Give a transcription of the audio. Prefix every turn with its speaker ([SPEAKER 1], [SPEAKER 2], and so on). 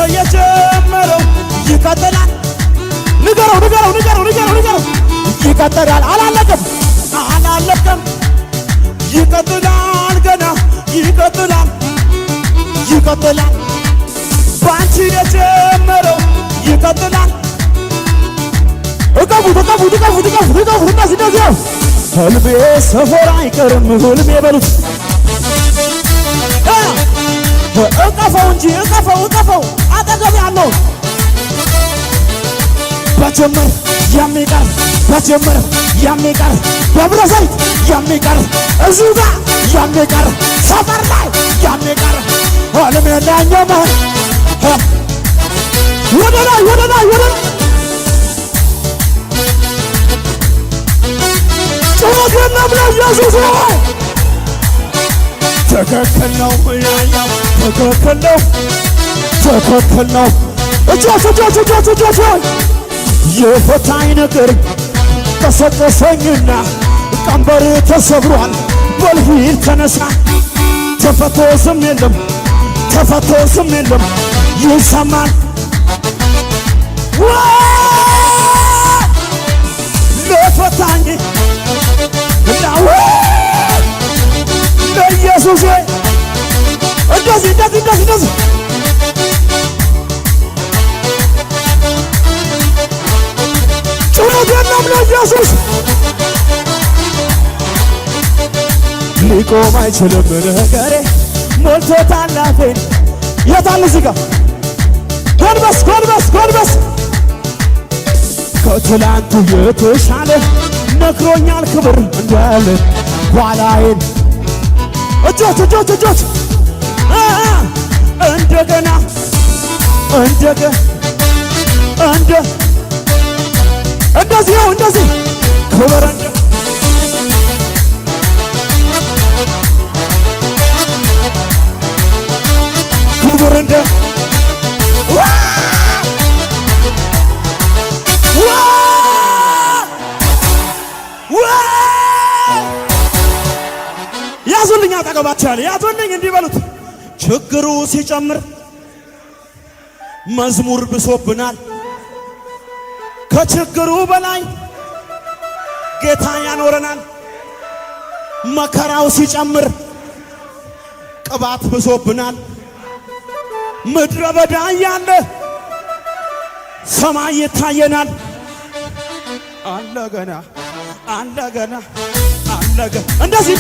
[SPEAKER 1] የጀመረው ይቀጥላል። ንገረው ይቀጥላል። አላለቀም ይቀጥላል። ገና ይቀጥላል። ባንቺ የጀመረው ይቀጥላል። እቀፉት እንደዚህ ህልሜ ሰፈር አይቀርም ህልሜ በሉት እቀፈው እንጂ እቀፈው አጠገብ ያለው በጀመር የሚቀር ደብረ ዘይት የሚቀር እዚሁ ጋር የሚቀር ሰፈር ላይ የሚቀር ህልሜ ላኛው ወደ ላይ ጩኸት የለም ለኢየሱስ ትክክል ነው ያያው ትክክል ነው እጆች የፈታኝ ነገር ቀሰቀሰኝና ቀንበር ተሰብሯል በልሂድ ተነሳ ተፈቶ ስም የለም ይሰማል ለፈታኝ እናው ለኢየሱስ እንደዚህ ጩኸት የለም ለኢየሱስ ሊቆም አይችልም ነገሬ ሞልቶታል አፌን የታል እዚህ ጋር ጎንበስ ከትላንቱ የተሻለ ነግሮኛል ክብር እንዳለ ኋላዬን እጆች እንደገና እንደዚህ ክብር እንደ ያዙልኝ አጠገባቸው ያዙልኝ እንዲህ በሉት ችግሩ ሲጨምር መዝሙር ብሶብናል ከችግሩ በላይ ጌታ ያኖረናል መከራው ሲጨምር ቅባት ብሶብናል ምድረ በዳ ያለ ሰማይ ይታየናል አለ ገና እንደዚህ